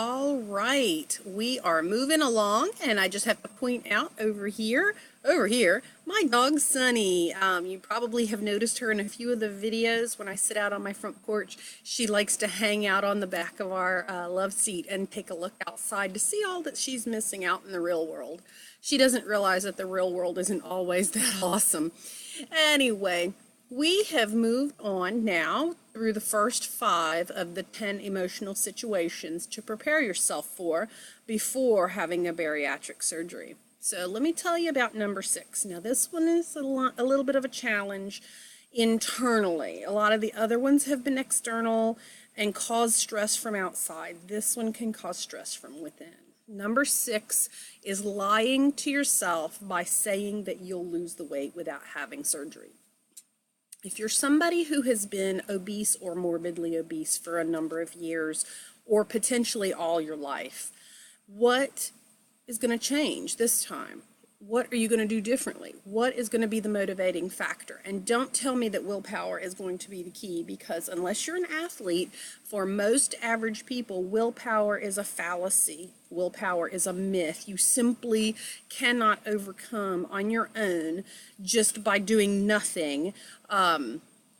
All right, we are moving along, and I just have to point out over here, my dog Sunny. You probably have noticed her in a few of the videos when I sit out on my front porch. She likes to hang out on the back of our love seat and take a look outside to see all that she's missing out in the real world. She doesn't realize that the real world isn't always that awesome. Anyway, we have moved on now through the first 5 of the 10 emotional situations to prepare yourself for before having a bariatric surgery. So let me tell you about number 6. Now this one is a little bit of a challenge internally. A lot of the other ones have been external and cause stress from outside. This one can cause stress from within. Number 6 is lying to yourself by saying that you'll lose the weight without having surgery. If you're somebody who has been obese or morbidly obese for a number of years or potentially all your life, what is going to change this time? What are you going to do differently? What is going to be the motivating factor? And don't tell me that willpower is going to be the key, because unless you're an athlete, for most average people, willpower is a fallacy. Willpower is a myth. You simply cannot overcome on your own just by doing nothing.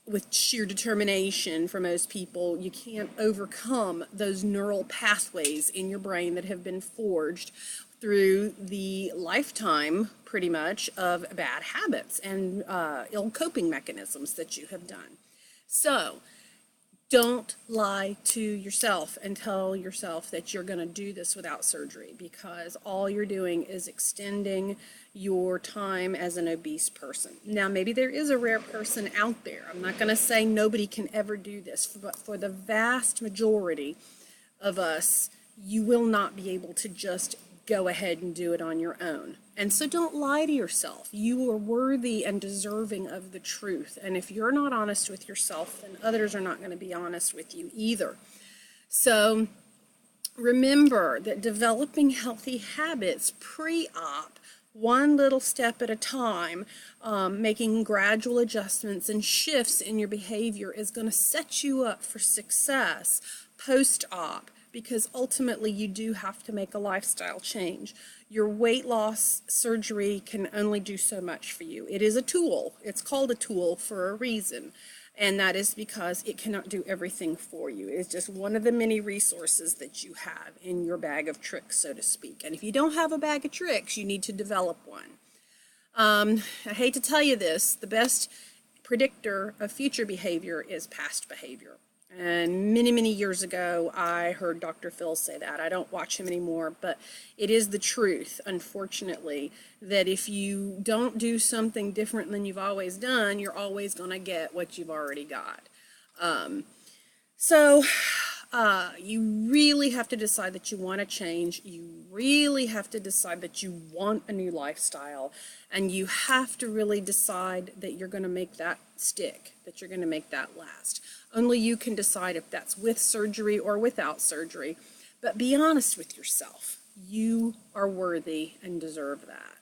With sheer determination, for most people, you can't overcome those neural pathways in your brain that have been forged through the lifetime, pretty much, of bad habits and ill coping mechanisms that you have done. So, don't lie to yourself and tell yourself that you're going to do this without surgery, because all you're doing is extending your time as an obese person. Now, maybe there is a rare person out there. I'm not going to say nobody can ever do this, but for the vast majority of us, you will not be able to just go ahead and do it on your own. And so don't lie to yourself. You are worthy and deserving of the truth. And if you're not honest with yourself, then others are not going to be honest with you either. So remember that developing healthy habits pre-op, one little step at a time, making gradual adjustments and shifts in your behavior is going to set you up for success post-op, because ultimately you do have to make a lifestyle change. Your weight loss surgery can only do so much for you. It is a tool. It's called a tool for a reason, and that is because it cannot do everything for you. It's just one of the many resources that you have in your bag of tricks, so to speak. And if you don't have a bag of tricks, you need to develop one. I hate to tell you this, the best predictor of future behavior is past behavior. And many, many years ago, I heard Dr. Phil say that. I don't watch him anymore, but it is the truth, unfortunately, that if you don't do something different than you've always done, you're always going to get what you've already got. You really have to decide that you want to change. You really have to decide that you want a new lifestyle. And you have to really decide that you're going to make that stick, that you're going to make that last. Only you can decide if that's with surgery or without surgery. But be honest with yourself. You are worthy and deserve that.